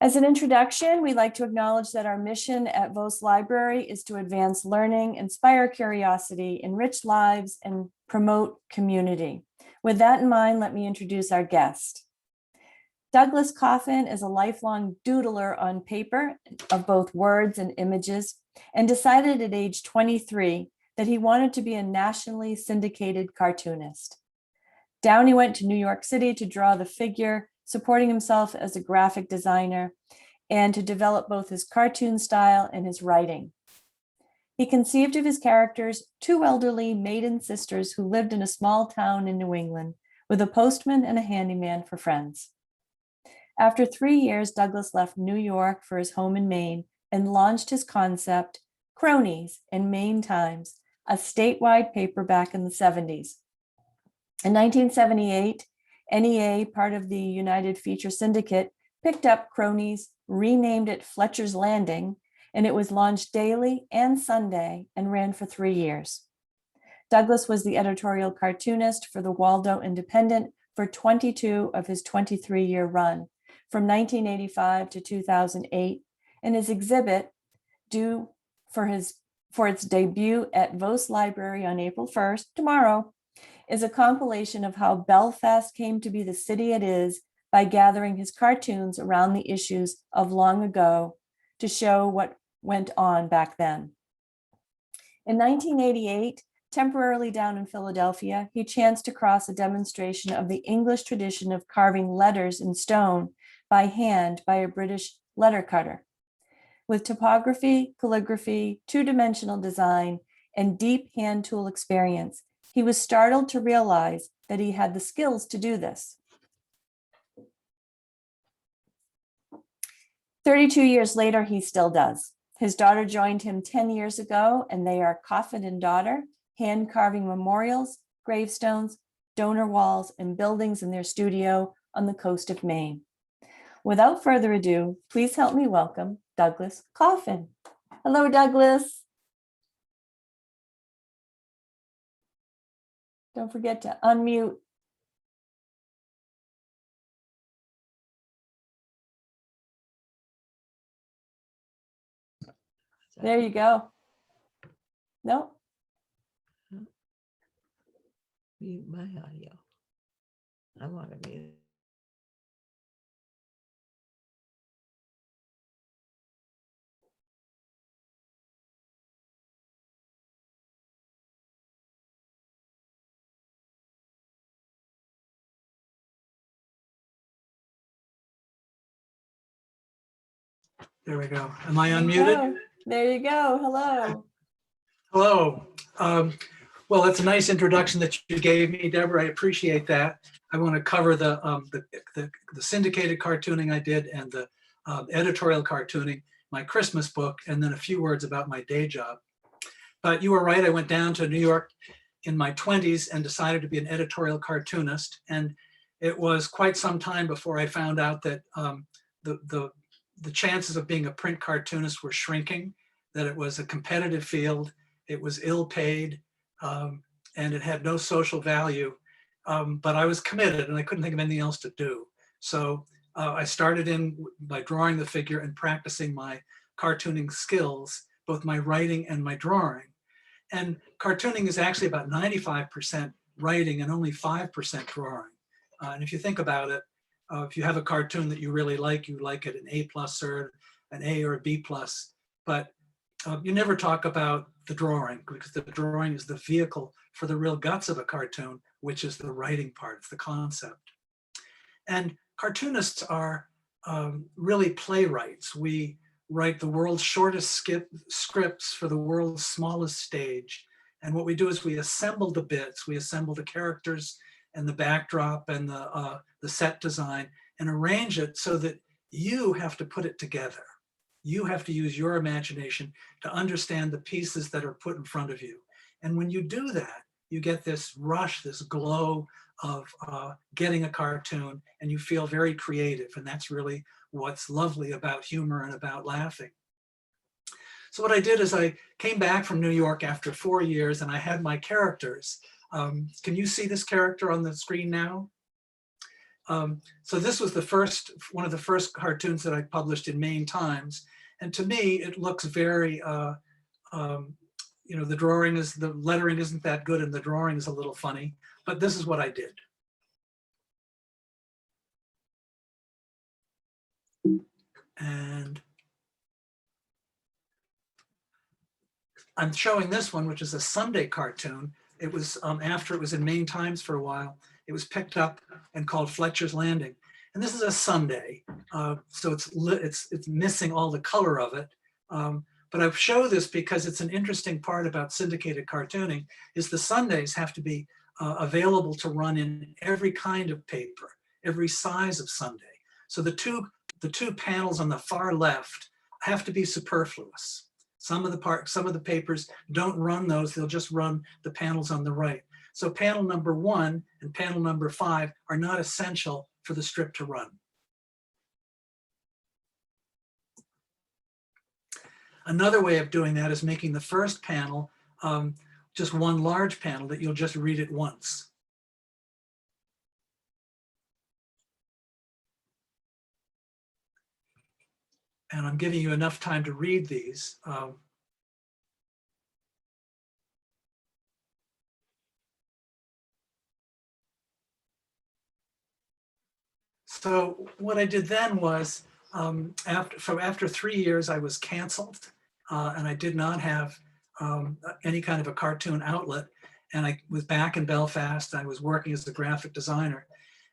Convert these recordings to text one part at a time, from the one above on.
As an introduction, we'd like to acknowledge that our mission at Vose Library is to advance learning, inspire curiosity, enrich lives, and promote community. With that in mind, let me introduce our guest. Douglas Coffin is a lifelong doodler on paper of both words and images, and decided at age 23 that he wanted to be a nationally syndicated cartoonist. Down he went to New York City to draw the figure, supporting himself as a graphic designer and to develop both his cartoon style and his writing. He conceived of his characters, two elderly maiden sisters who lived in a small town in New England with a postman and a handyman for friends. After 3 years, Douglas left New York for his home in Maine and launched his concept, Cronies in Maine Times, a statewide paperback in the 70s. In 1978, NEA, part of the United Feature Syndicate, picked up Cronies, renamed it Fletcher's Landing, and it was launched daily and Sunday and ran for 3 years. Douglas was the editorial cartoonist for the Waldo Independent for 22 of his 23-year run, from 1985 to 2008, and his exhibit, due for its debut at Vose Library on April 1st, tomorrow, is a compilation of how Belfast came to be the city it is by gathering his cartoons around the issues of long ago to show what went on back then. In 1988, temporarily down in Philadelphia, he chanced across a demonstration of the English tradition of carving letters in stone by hand by a British letter cutter. With topography, calligraphy, two-dimensional design, and deep hand tool experience, he was startled to realize that he had the skills to do this. 32 years later, he still does. His daughter joined him 10 years ago, and they are Coffin and daughter, hand-carving memorials, gravestones, donor walls, and buildings in their studio on the coast of Maine. Without further ado, please help me welcome Douglas Coffin. Hello, Douglas. Don't forget to unmute. There you go. No? Mute my audio. I want to mute. There we go. Am I unmuted? There you go. Hello. Hello. Well, that's a nice introduction that you gave me, Deborah. I appreciate that. I want to cover the syndicated cartooning I did and the editorial cartooning, my Christmas book, and then a few words about my day job. But you were right. I went down to New York in my 20s and decided to be an editorial cartoonist. And it was quite some time before I found out that the chances of being a print cartoonist were shrinking, that it was a competitive field, it was ill paid, and it had no social value. But I was committed and I couldn't think of anything else to do. So I started in by drawing the figure and practicing my cartooning skills, both my writing and my drawing. And cartooning is actually about 95% writing and only 5% drawing. And if you think about it, if you have a cartoon that you really like, you like it an A+ or an A or a B+, but you never talk about the drawing, because the drawing is the vehicle for the real guts of a cartoon, which is the writing part, it's the concept. And cartoonists are really playwrights. We write the world's shortest scripts for the world's smallest stage. And what we do is we assemble the bits, we assemble the characters and the backdrop and the set design and arrange it so that you have to put it together. You have to use your imagination to understand the pieces that are put in front of you. And when you do that, you get this rush, this glow of getting a cartoon, and you feel very creative. And that's really what's lovely about humor and about laughing. So what I did is I came back from New York after 4 years, and I had my characters. Can you see this character on the screen now? So this was one of the first cartoons that I published in Maine Times. And to me, it looks very, the lettering isn't that good and the drawing is a little funny, but this is what I did. And I'm showing this one, which is a Sunday cartoon. It was after it was in Maine Times for a while. It was picked up and called Fletcher's Landing. And this is a Sunday, so it's missing all the color of it. But I show this because it's an interesting part about syndicated cartooning is the Sundays have to be available to run in every kind of paper, every size of Sunday. So the two panels on the far left have to be superfluous. Some of the papers don't run those, they'll just run the panels on the right. So panel number 1 and panel number 5 are not essential for the strip to run. Another way of doing that is making the first panel just one large panel that you'll just read it once. And I'm giving you enough time to read these. So what I did then was, after 3 years, I was canceled and I did not have any kind of a cartoon outlet. And I was back in Belfast. I was working as a graphic designer.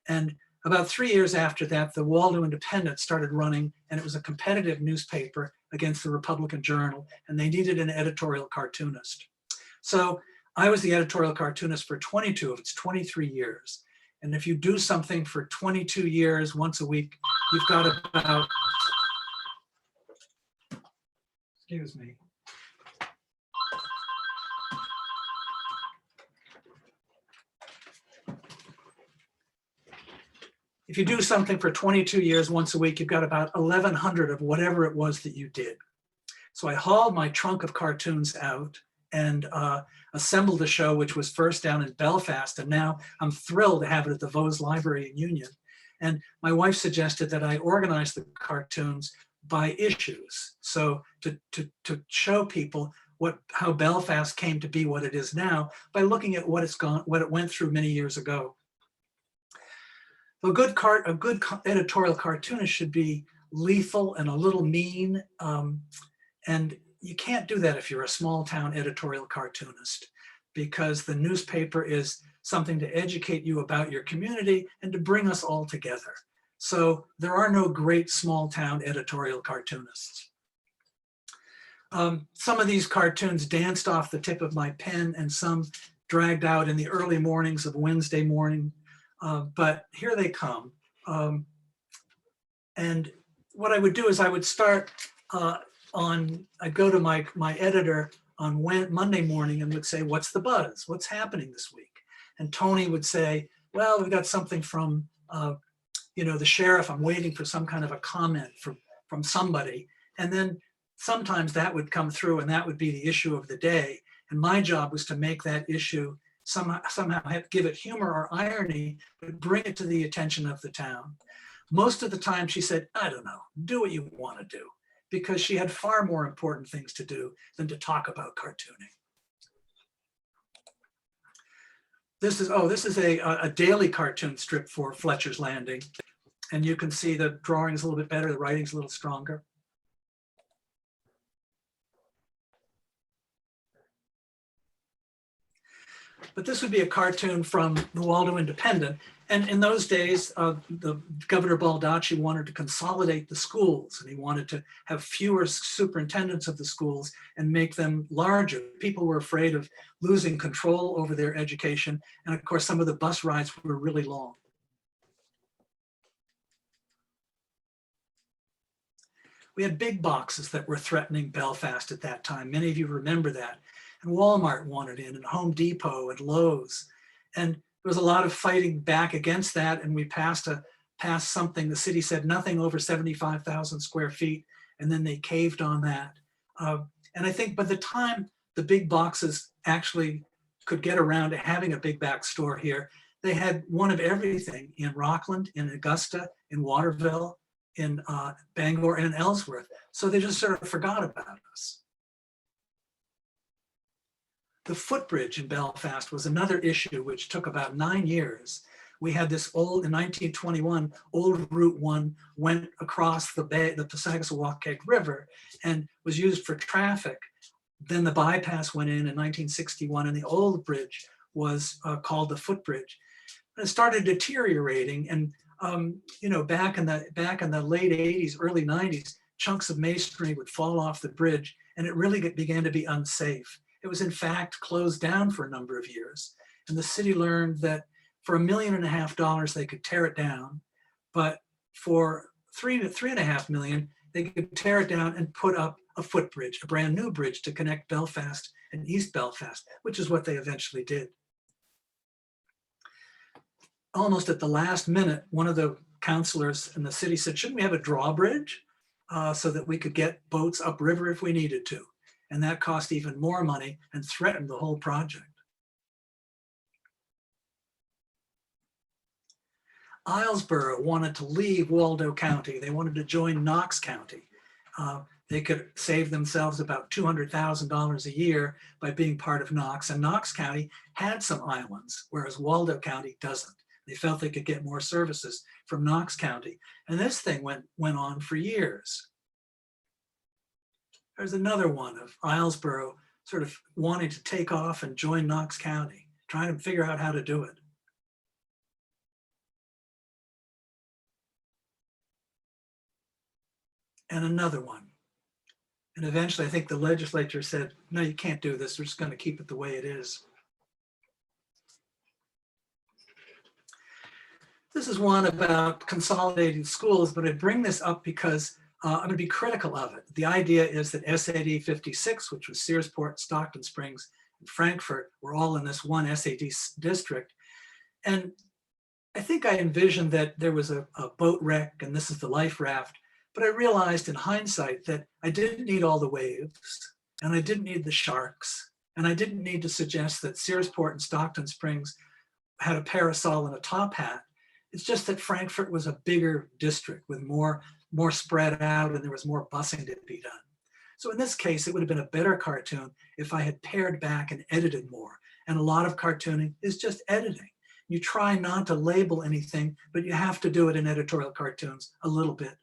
And about 3 years after that, the Waldo Independent started running, and it was a competitive newspaper against the Republican Journal, and they needed an editorial cartoonist. So I was the editorial cartoonist for 22 of its 23 years. And if you do something for 22 years, once a week, you've got about, excuse me. If you do something for 22 years, once a week, you've got about 1,100 of whatever it was that you did. So I hauled my trunk of cartoons out and assembled a show, which was first down in Belfast. And now I'm thrilled to have it at the Vose Library in Union. And my wife suggested that I organize the cartoons by issues. So to show people how Belfast came to be what it is now by looking at what it went through many years ago. A good editorial cartoonist should be lethal and a little mean. And you can't do that if you're a small town editorial cartoonist, because the newspaper is something to educate you about your community and to bring us all together. So there are no great small town editorial cartoonists. Some of these cartoons danced off the tip of my pen and some dragged out in the early mornings of Wednesday morning. But here they come. And what I would do is I would start I'd go to my editor on Monday morning and would say, what's the buzz? What's happening this week? And Tony would say, well, we've got something from, the sheriff. I'm waiting for some kind of a comment from somebody. And then sometimes that would come through and that would be the issue of the day. And my job was to make that issue somehow give it humor or irony, but bring it to the attention of the town. Most of the time she said, I don't know, do what you want to do, because she had far more important things to do than to talk about cartooning. This is a daily cartoon strip for Fletcher's Landing. And you can see the drawing is a little bit better, the writing's a little stronger. But this would be a cartoon from the Waldo Independent. And in those days, the Governor Baldacci wanted to consolidate the schools, and he wanted to have fewer superintendents of the schools and make them larger. People were afraid of losing control over their education. And of course, some of the bus rides were really long. We had big boxes that were threatening Belfast at that time. Many of you remember that. And Walmart wanted in, and Home Depot and Lowe's. And there was a lot of fighting back against that. And we passed something. The city said nothing over 75,000 square feet. And then they caved on that. And I think by the time the big boxes actually could get around to having a big back store here, they had one of everything in Rockland, in Augusta, in Waterville, in Bangor, and in Ellsworth. So they just sort of forgot about us. The footbridge in Belfast was another issue which took about 9 years. We had this old, in 1921, old Route 1 went across the bay, the Passagassawakeg River, and was used for traffic. Then the bypass went in 1961, and the old bridge was called the footbridge. And it started deteriorating, and back in the late 80s, early 90s, chunks of masonry would fall off the bridge, and it really began to be unsafe. It was in fact closed down for a number of years, and the city learned that for $1.5 million they could tear it down, but for $3.5 million they could tear it down and put up a footbridge, a brand new bridge to connect Belfast and East Belfast, which is what they eventually did. Almost at the last minute, one of the councillors in the city said, shouldn't we have a drawbridge so that we could get boats upriver if we needed to? And that cost even more money and threatened the whole project. Islesboro wanted to leave Waldo County. They wanted to join Knox County. They could save themselves about $200,000 a year by being part of Knox. And Knox County had some islands, whereas Waldo County doesn't. They felt they could get more services from Knox County. And this thing went on for years. There's another one of Islesboro sort of wanting to take off and join Knox County, trying to figure out how to do it. And another one. And eventually I think the legislature said, no, you can't do this. We're just going to keep it the way it is. This is one about consolidating schools, but I bring this up because I'm going to be critical of it. The idea is that SAD 56, which was Searsport, Stockton Springs, and Frankfurt, were all in this one SAD district. And I think I envisioned that there was a boat wreck and this is the life raft. But I realized in hindsight that I didn't need all the waves, and I didn't need the sharks, and I didn't need to suggest that Searsport and Stockton Springs had a parasol and a top hat. It's just that Frankfurt was a bigger district with more spread out, and there was more busing to be done. So in this case, it would have been a better cartoon if I had pared back and edited more. And a lot of cartooning is just editing. You try not to label anything, but you have to do it in editorial cartoons a little bit.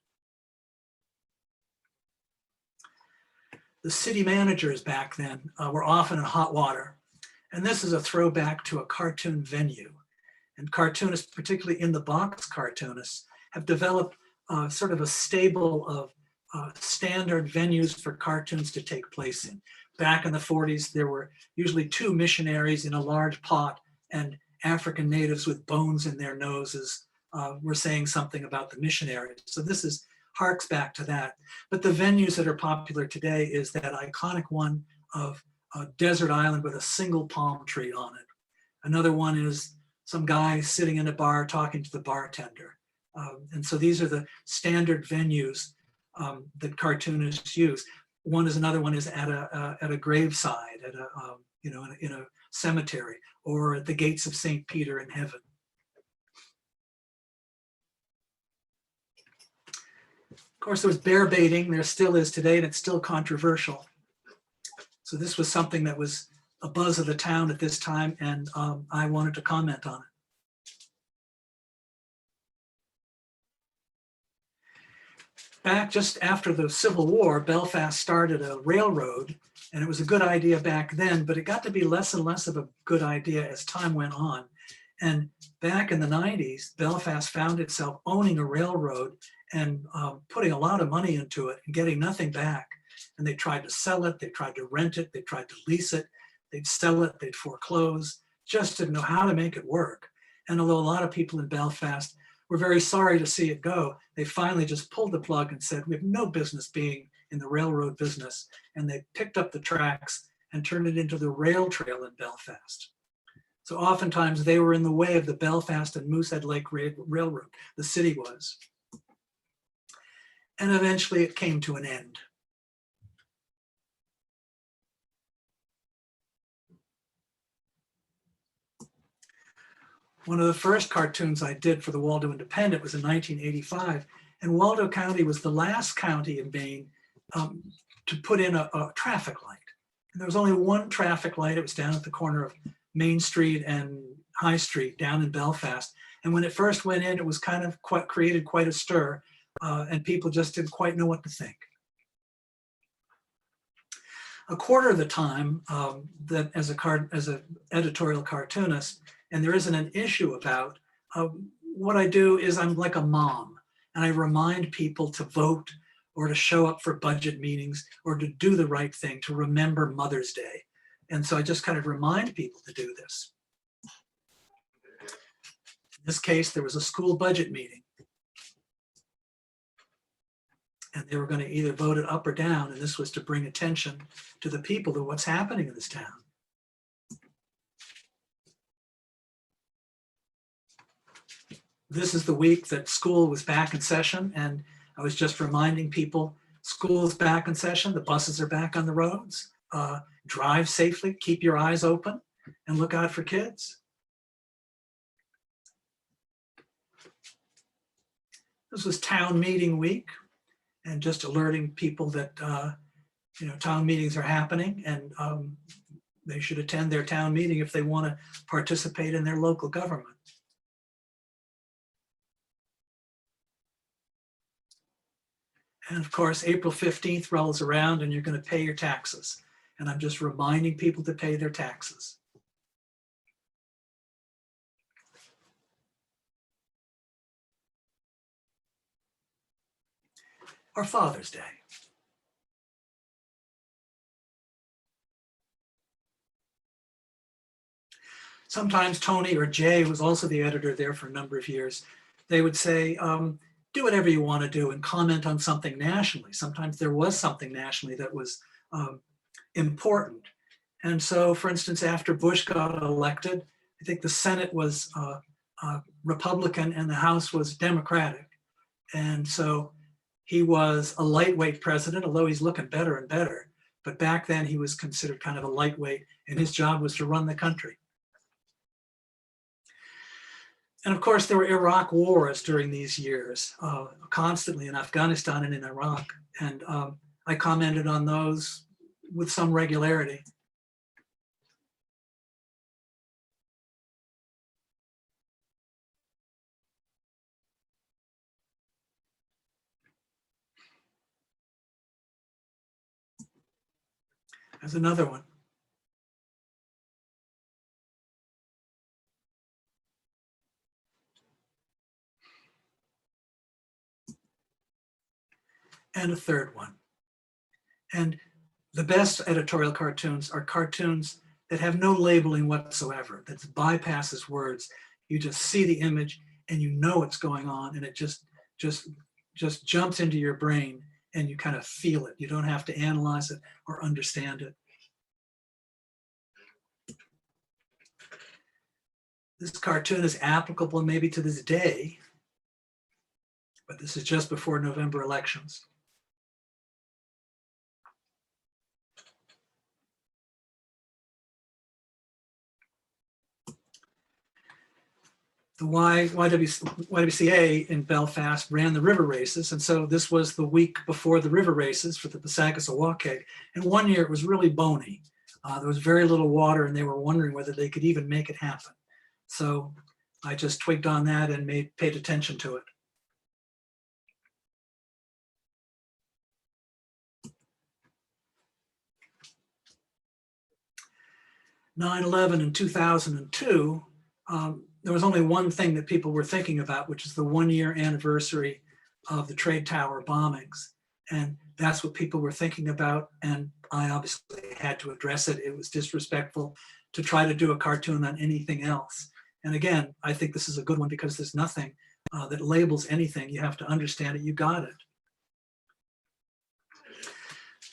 The city managers back then were often in hot water. And this is a throwback to a cartoon venue. And cartoonists, particularly in the box cartoonists, have developed sort of a stable of standard venues for cartoons to take place in. Back in the 40s, there were usually 2 missionaries in a large pot, and African natives with bones in their noses were saying something about the missionaries. So this harks back to that. But the venues that are popular today is that iconic one of a desert island with a single palm tree on it. Another one is some guy sitting in a bar talking to the bartender. And so these are the standard venues that cartoonists use. Another one is at a graveside, at in a cemetery, or at the gates of St. Peter in heaven. Of course, there was bear baiting. There still is today, and it's still controversial. So this was something that was a buzz of the town at this time, and I wanted to comment on it. Back just after the Civil War, Belfast started a railroad, and it was a good idea back then, but it got to be less and less of a good idea as time went on. And back in the 90s, Belfast found itself owning a railroad and putting a lot of money into it and getting nothing back. And they tried to sell it, they tried to rent it, they tried to lease it, they'd sell it, they'd foreclose, just didn't know how to make it work. And although a lot of people in Belfast were very sorry to see it go, they finally just pulled the plug and said, we have no business being in the railroad business. And they picked up the tracks and turned it into the rail trail in Belfast. So oftentimes they were in the way of the Belfast and Moosehead Lake Railroad, the city was. And eventually it came to an end. One of the first cartoons I did for the Waldo Independent was in 1985, and Waldo County was the last county in Maine to put in a traffic light. And there was only one traffic light. It was down at the corner of Main Street and High Street down in Belfast. And when it first went in, it was kind of created quite a stir, and people just didn't quite know what to think. A quarter of the time that as an editorial cartoonist, and there isn't an issue about, what I do is I'm like a mom, and I remind people to vote or to show up for budget meetings or to do the right thing, to remember Mother's Day. And so I just kind of remind people to do this. In this case, there was a school budget meeting. And they were going to either vote it up or down, and this was to bring attention to the people to what's happening in this town. This is the week that school was back in session, and I was just reminding people, school's back in session, the buses are back on the roads, drive safely, keep your eyes open, and look out for kids. This was town meeting week, and just alerting people that town meetings are happening, and they should attend their town meeting if they want to participate in their local government. And of course, April 15th rolls around and you're going to pay your taxes. And I'm just reminding people to pay their taxes. Or Father's Day. Sometimes Tony or Jay, who was also the editor there for a number of years, they would say, do whatever you want to do and comment on something nationally. Sometimes there was something nationally that was important. And so, for instance, after Bush got elected, I think the Senate was Republican and the House was Democratic. And so he was a lightweight president, although he's looking better and better. But back then he was considered kind of a lightweight, and his job was to run the country. And of course, there were Iraq wars during these years, constantly in Afghanistan and in Iraq. And I commented on those with some regularity. There's another one. And a third one. And the best editorial cartoons are cartoons that have no labeling whatsoever, that bypasses words. You just see the image and you know what's going on, and it just jumps into your brain and you kind of feel it. You don't have to analyze it or understand it. This cartoon is applicable maybe to this day, but this is just before November elections. The YWCA in Belfast ran the river races. And so this was the week before the river races for the Passagassawake. And one year it was really bony. There was very little water and they were wondering whether they could even make it happen. So I just twigged on that and paid attention to it. (9/11) in 2002, there was only one thing that people were thinking about, which is the 1-year anniversary of the Trade Tower bombings. And that's what people were thinking about. And I obviously had to address it. It was disrespectful to try to do a cartoon on anything else. And again, I think this is a good one because there's nothing that labels anything. You have to understand it. You got it.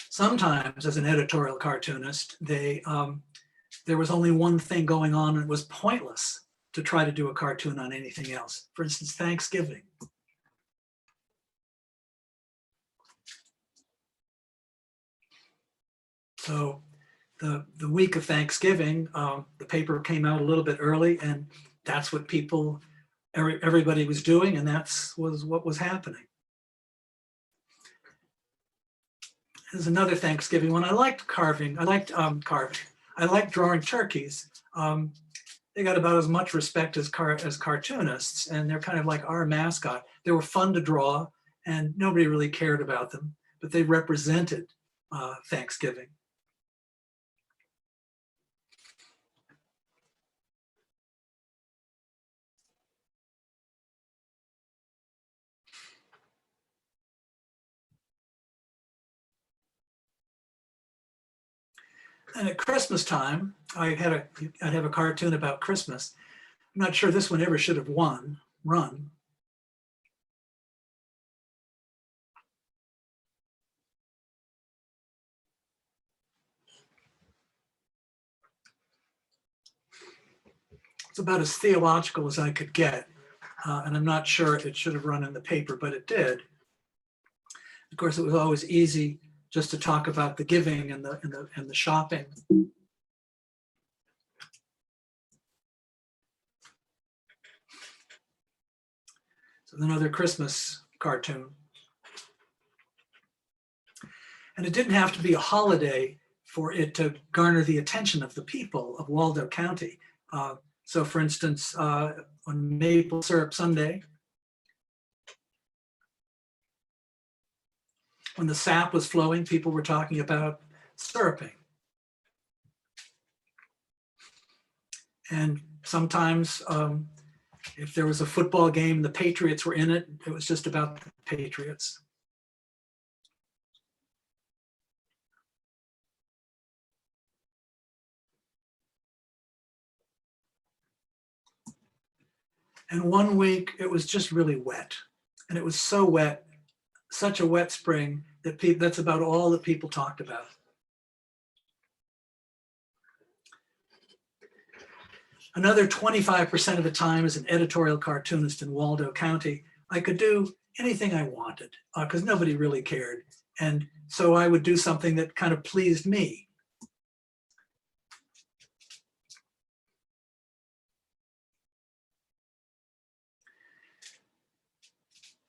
Sometimes as an editorial cartoonist, there was only one thing going on and it was pointless to try to do a cartoon on anything else. For instance, Thanksgiving. So the week of Thanksgiving, the paper came out a little bit early and that's what everybody was doing, and was what was happening. There's another Thanksgiving one. I liked carving. I liked I liked drawing turkeys. They got about as much respect as cartoonists, and they're kind of like our mascot. They were fun to draw, and nobody really cared about them, but they represented Thanksgiving. And at Christmas time, I'd have a cartoon about Christmas. I'm not sure this one ever should have run. It's about as theological as I could get. And I'm not sure it should have run in the paper, but it did. Of course, it was always easy just to talk about the giving and the shopping. So another Christmas cartoon. And it didn't have to be a holiday for it to garner the attention of the people of Waldo County. So for instance, on Maple Syrup Sunday, when the sap was flowing, people were talking about syruping. And sometimes if there was a football game, the Patriots were in it, it was just about the Patriots. And one week it was just really wet. And it was so wet, such a wet spring, that that's about all that people talked about. Another 25% of the time as an editorial cartoonist in Waldo County, I could do anything I wanted because nobody really cared. And so I would do something that kind of pleased me.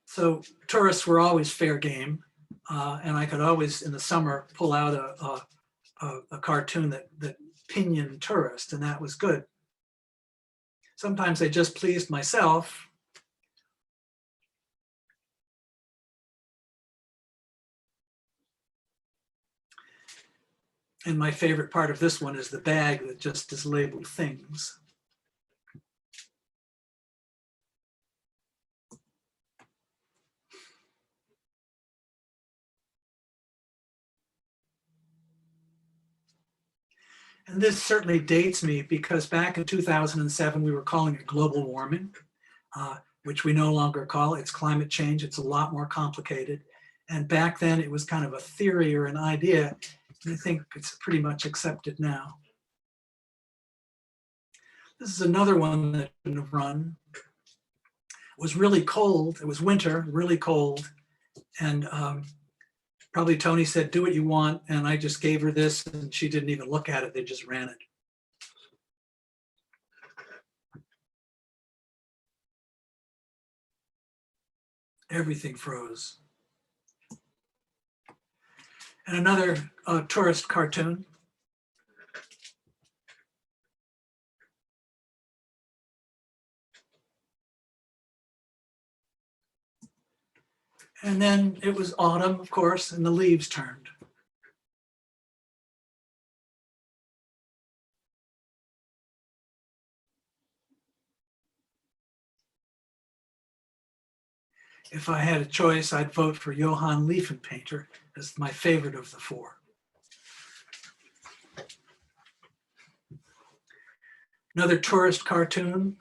So tourists were always fair game. And I could always, in the summer, pull out a cartoon that pinioned tourists, and that was good. Sometimes I just pleased myself. And my favorite part of this one is the bag that just is labeled things. And this certainly dates me because back in 2007, we were calling it global warming, which we no longer call it. It's climate change. It's a lot more complicated. And back then it was kind of a theory or an idea. And I think it's pretty much accepted now. This is another one that shouldn't have run. It was really cold. It was winter, really cold. And probably Tony said, do what you want. And I just gave her this and she didn't even look at it. They just ran it. Everything froze. And another tourist cartoon. And then it was autumn, of course, and the leaves turned. If I had a choice, I'd vote for Johann Liefenpainter as my favorite of the four. Another tourist cartoon.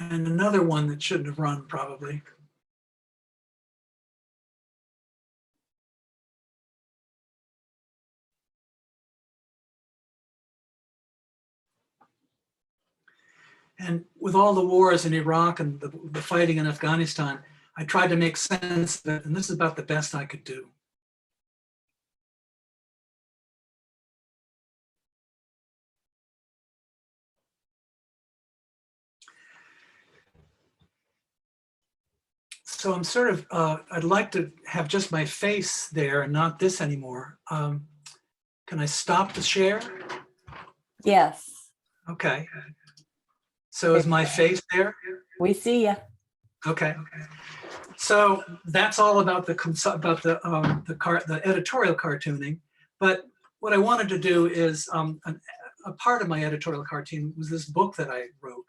And another one that shouldn't have run, probably. And with all the wars in Iraq and the fighting in Afghanistan, I tried to make sense of it, and this is about the best I could do. So I'm sort of, I'd like to have just my face there and not this anymore. Can I stop the share? Yes, Okay. So is my face there? we see you. Okay. So that's all about the editorial cartooning. But what I wanted to do is a part of my editorial cartoon was this book that I wrote.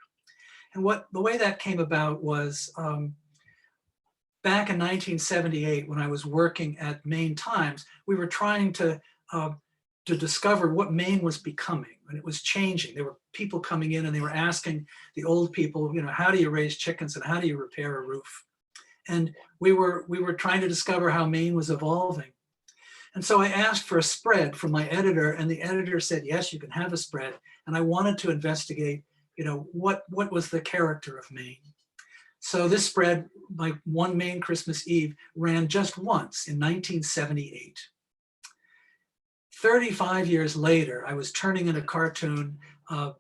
And the way that came about was back in 1978, when I was working at Maine Times, we were trying to discover what Maine was becoming, and it was changing. There were people coming in and they were asking the old people, how do you raise chickens and how do you repair a roof? And we were trying to discover how Maine was evolving. And so I asked for a spread from my editor, and the editor said, yes, you can have a spread. And I wanted to investigate, what was the character of Maine? So this spread, like One Maine Christmas Eve, ran just once in 1978. 35 years later, I was turning in a cartoon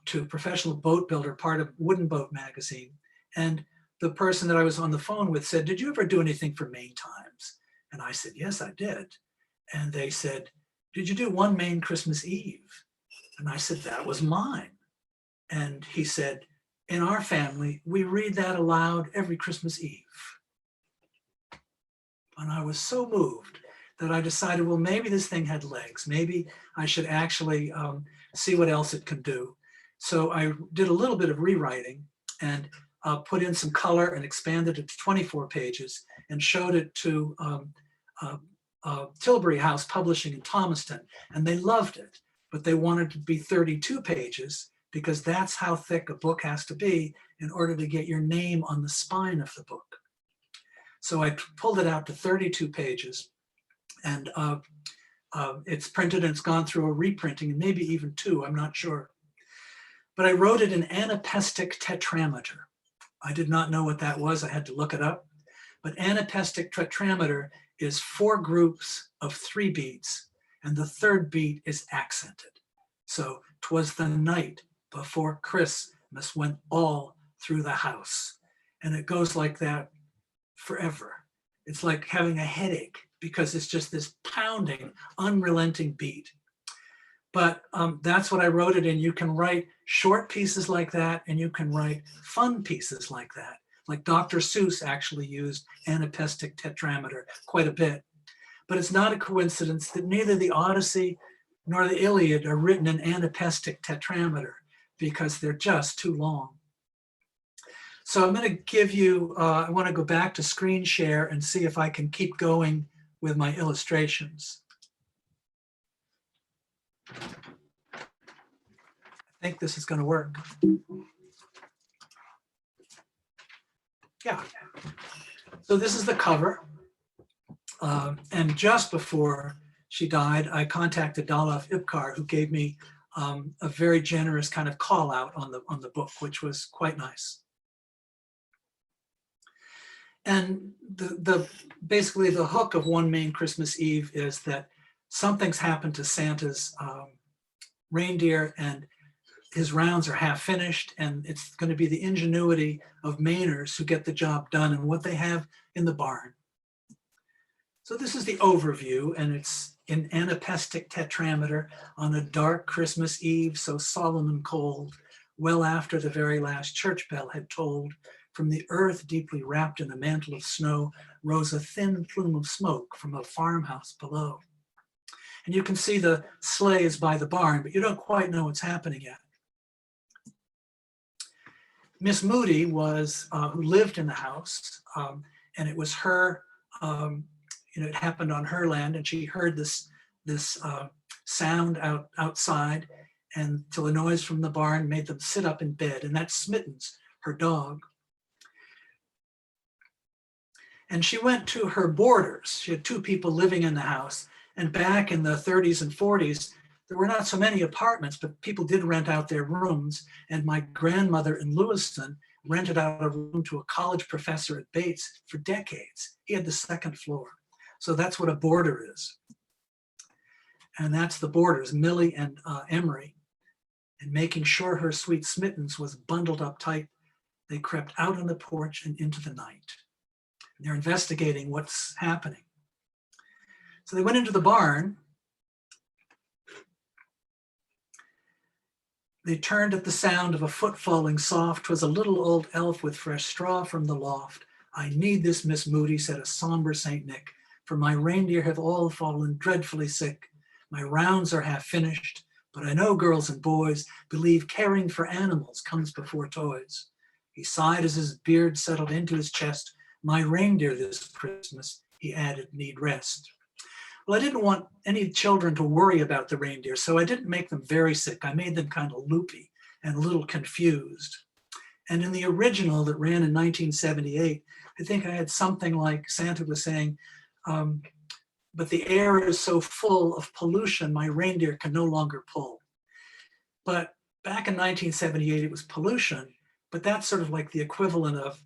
to Professional Boat Builder, part of Wooden Boat magazine. And the person that I was on the phone with said, did you ever do anything for Maine Times? And I said, yes, I did. And they said, did you do One Maine Christmas Eve? And I said, that was mine. And he said, in our family, we read that aloud every Christmas Eve. And I was so moved that I decided, well, maybe this thing had legs. Maybe I should actually see what else it could do. So I did a little bit of rewriting and put in some color and expanded it to 24 pages and showed it to Tilbury House Publishing in Thomaston. And they loved it, but they wanted it to be 32 pages because that's how thick a book has to be in order to get your name on the spine of the book. So I pulled it out to 32 pages. And it's printed and it's gone through a reprinting, and maybe even 2, I'm not sure. But I wrote it in anapestic tetrameter. I did not know what that was. I had to look it up. But anapestic tetrameter is 4 groups of 3 beats, and the 3rd beat is accented. So 'twas the night before Christmas went all through the house. And it goes like that forever. It's like having a headache because it's just this pounding, unrelenting beat. But that's what I wrote it in. You can write short pieces like that, and you can write fun pieces like that. Like Dr. Seuss actually used anapestic tetrameter quite a bit. But it's not a coincidence that neither the Odyssey nor the Iliad are written in anapestic tetrameter because they're just too long. So I'm going to give you, I want to go back to screen share and see if I can keep going with my illustrations. I think this is going to work. Yeah. So this is the cover. And just before she died, I contacted Dalaf Ipkar, who gave me a very generous kind of call out on the book, which was quite nice. And basically the hook of One Maine Christmas Eve is that something's happened to Santa's reindeer, and his rounds are half finished, and it's going to be the ingenuity of Mainers who get the job done and what they have in the barn. So this is the overview, and it's in anapestic tetrameter on a dark Christmas Eve, so solemn and cold, well after the very last church bell had tolled. From the earth deeply wrapped in a mantle of snow rose a thin plume of smoke from a farmhouse below. And you can see the sleigh is by the barn, but you don't quite know what's happening yet. Miss Moody was, who lived in the house, and it was her, it happened on her land, and she heard this sound outside, and till a noise from the barn made them sit up in bed, and that's Smittens, her dog. And she went to her boarders. She had 2 people living in the house. And back in the 30s and 40s, there were not so many apartments, but people did rent out their rooms. And my grandmother in Lewiston rented out a room to a college professor at Bates for decades. He had the second floor. So that's what a boarder is. And that's the boarders, Millie and Emery. And making sure her sweet Smittens was bundled up tight, they crept out on the porch and into the night. They're investigating what's happening. So they went into the barn. They turned at the sound of a foot falling soft. 'Twas a little old elf with fresh straw from the loft. I need this, Miss Moody, said a somber Saint Nick, for my reindeer have all fallen dreadfully sick. My rounds are half finished, but I know girls and boys believe caring for animals comes before toys. He sighed as his beard settled into his chest. My reindeer this Christmas, he added, need rest. Well, I didn't want any children to worry about the reindeer, so I didn't make them very sick. I made them kind of loopy and a little confused. And in the original that ran in 1978, I think I had something like Santa was saying, but the air is so full of pollution, my reindeer can no longer pull. But back in 1978, it was pollution, but that's sort of like the equivalent of,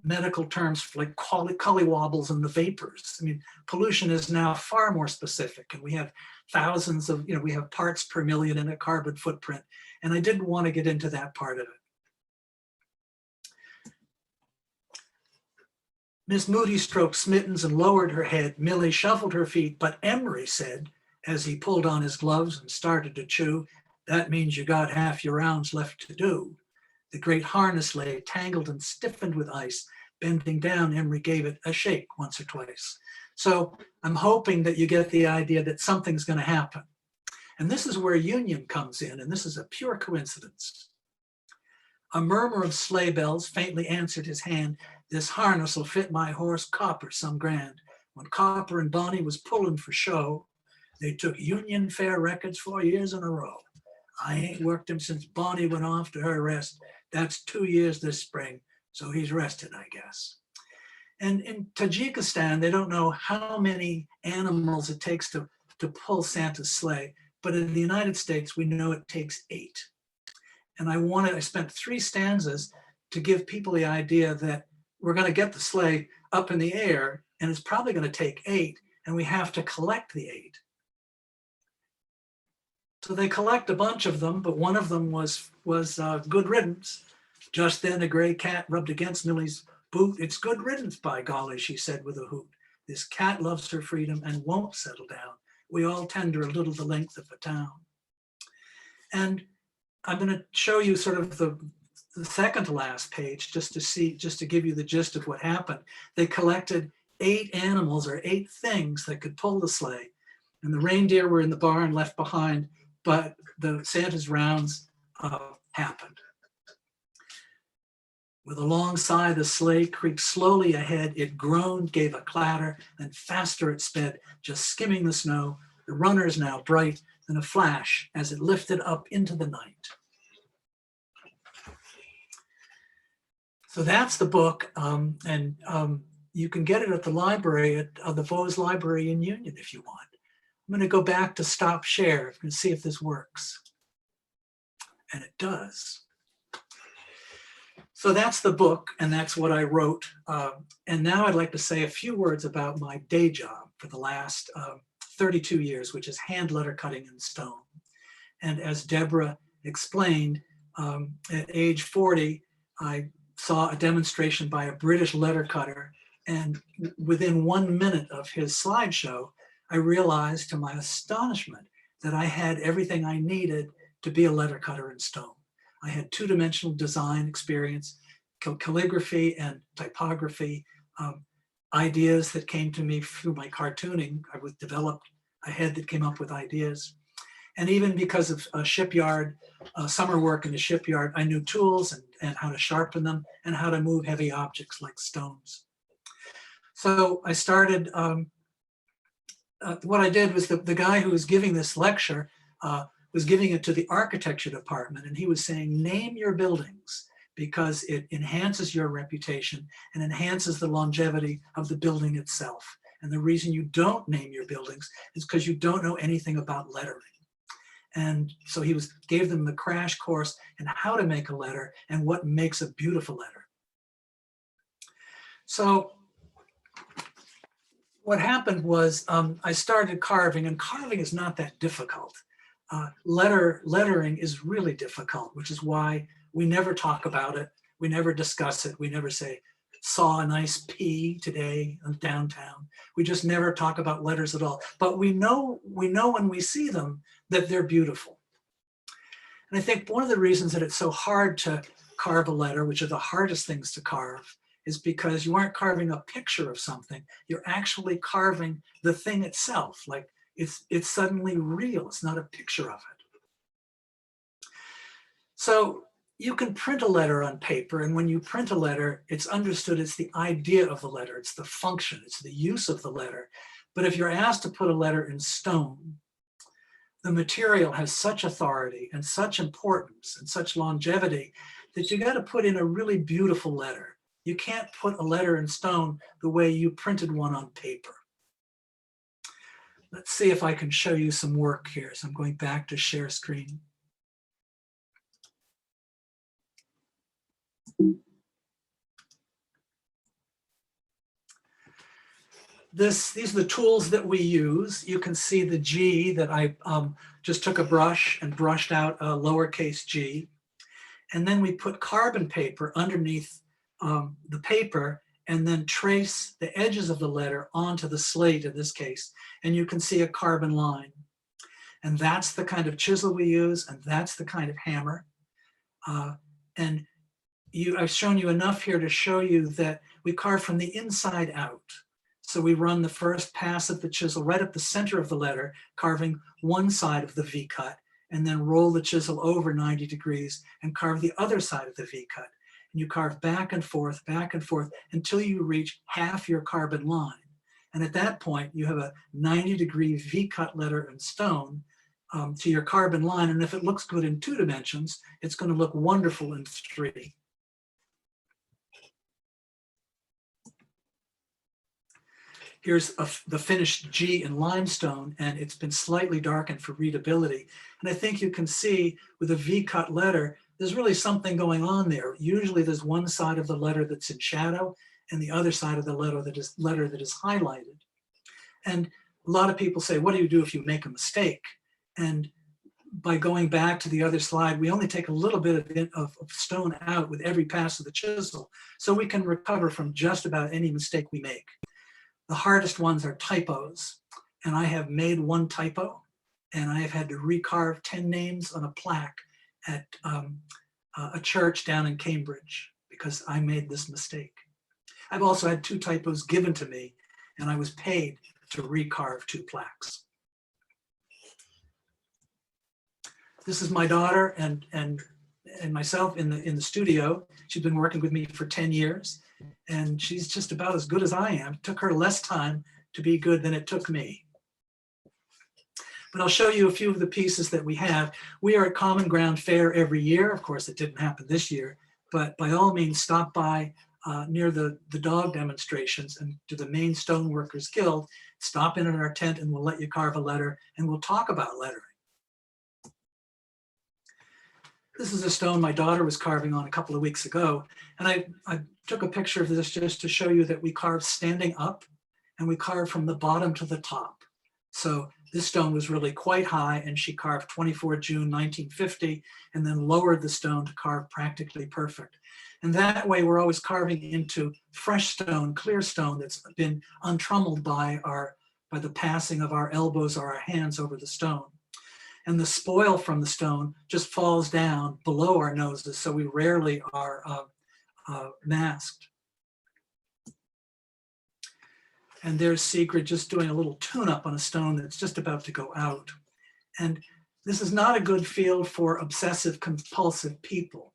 medical terms for like collywobbles and the vapors. I mean, pollution is now far more specific, and we have thousands of, we have parts per million in a carbon footprint, and I didn't want to get into that part of it. Miss Moody stroked Smittens and lowered her head. Millie shuffled her feet, but Emery said, as he pulled on his gloves and started to chew, that means you got half your rounds left to do. The great harness lay tangled and stiffened with ice. Bending down, Emery gave it a shake once or twice. So I'm hoping that you get the idea that something's going to happen. And this is where union comes in, and this is a pure coincidence. A murmur of sleigh bells faintly answered his hand. This harness will fit my horse Copper some grand. When Copper and Bonnie was pulling for show, they took Union Fair records 4 years in a row. I ain't worked him since Bonnie went off to her rest. That's 2 years this spring, so he's rested, I guess. And in Tajikistan, they don't know how many animals it takes to pull Santa's sleigh, but in the United States, we know it takes 8. And I spent 3 stanzas to give people the idea that we're going to get the sleigh up in the air, and it's probably going to take 8, and we have to collect the 8. So they collect a bunch of them, but one of them was good riddance. Just then a gray cat rubbed against Millie's boot. It's good riddance, by golly, she said with a hoot. This cat loves her freedom and won't settle down. We all tender a little the length of a town. And I'm going to show you sort of the second to last page just to give you the gist of what happened. They collected 8 animals or 8 things that could pull the sleigh. And the reindeer were in the barn left behind, but the Santa's rounds happened. With a long sigh, the sleigh creaked slowly ahead. It groaned, gave a clatter, then faster it sped, just skimming the snow. The runners now bright, then a flash as it lifted up into the night. So that's the book, and you can get it at the library, at the Vose Library in Union if you want. I'm going to go back to stop share and see if this works. And it does. So that's the book, and that's what I wrote. And now I'd like to say a few words about my day job for the last 32 years, which is hand letter cutting in stone. And as Deborah explained, at age 40, I saw a demonstration by a British letter cutter. And within 1 minute of his slideshow, I realized to my astonishment that I had everything I needed to be a letter cutter in stone. I had 2-dimensional design experience, calligraphy and typography, ideas that came to me through my cartooning. I was developed a head that came up with ideas. And even because of a shipyard, summer work in the shipyard, I knew tools and how to sharpen them and how to move heavy objects like stones. So I started, what I did was the guy who was giving this lecture was giving it to the architecture department, and he was saying, name your buildings because it enhances your reputation and enhances the longevity of the building itself. And the reason you don't name your buildings is because you don't know anything about lettering. And so he gave them the crash course in how to make a letter and what makes a beautiful letter. So what happened was I started carving, and carving is not that difficult. Lettering is really difficult, which is why we never talk about it. We never discuss it. We never say, saw a nice P today downtown. We just never talk about letters at all. But we know when we see them that they're beautiful. And I think one of the reasons that it's so hard to carve a letter, which are the hardest things to carve, is because you aren't carving a picture of something. You're actually carving the thing itself. Like it's suddenly real. It's not a picture of it. So you can print a letter on paper, and when you print a letter, it's understood it's the idea of the letter, it's the function, it's the use of the letter. But if you're asked to put a letter in stone, the material has such authority and such importance and such longevity that you got to put in a really beautiful letter. You can't put a letter in stone the way you printed one on paper. Let's see if I can show you some work here. So I'm going back to share screen. These are the tools that we use. You can see the G that I just took a brush and brushed out a lowercase g. And then we put carbon paper underneath the paper and then trace the edges of the letter onto the slate in this case. And you can see a carbon line. And that's the kind of chisel we use, and that's the kind of hammer. And I've shown you enough here to show you that we carve from the inside out. So we run the first pass of the chisel right up the center of the letter, carving one side of the V cut, and then roll the chisel over 90 degrees and carve the other side of the V cut. And you carve back and forth until you reach half your carbon line. And at that point, you have a 90-degree V cut letter in stone to your carbon line. And if it looks good in 2 dimensions, it's going to look wonderful in 3. Here's the finished G in limestone, and it's been slightly darkened for readability. And I think you can see with a V-cut letter, there's really something going on there. Usually there's one side of the letter that's in shadow and the other side of the letter that is highlighted. And a lot of people say, what do you do if you make a mistake? And by going back to the other slide, we only take a little bit of stone out with every pass of the chisel, so we can recover from just about any mistake we make. The hardest ones are typos, and I have made one typo, and I have had to recarve 10 names on a plaque at a church down in Cambridge because I made this mistake. I've also had 2 typos given to me, and I was paid to recarve 2 plaques. This is my daughter and myself in the studio. She's been working with me for 10 years. And she's just about as good as I am. It took her less time to be good than it took me. But I'll show you a few of the pieces that we have. We are at Common Ground Fair every year. Of course, it didn't happen this year, but by all means, stop by near the dog demonstrations and to the main Stoneworkers Guild. Stop in at our tent and we'll let you carve a letter and we'll talk about lettering. This is a stone my daughter was carving on a couple of weeks ago. And I took a picture of this just to show you that we carve standing up and we carve from the bottom to the top. So this stone was really quite high, and she carved 24 June 1950 and then lowered the stone to carve practically perfect. And that way we're always carving into fresh stone, clear stone that's been untrammeled by the passing of our elbows or our hands over the stone. And the spoil from the stone just falls down below our noses, so we rarely are masked. And there's Sigrid just doing a little tune-up on a stone that's just about to go out. And this is not a good field for obsessive compulsive people.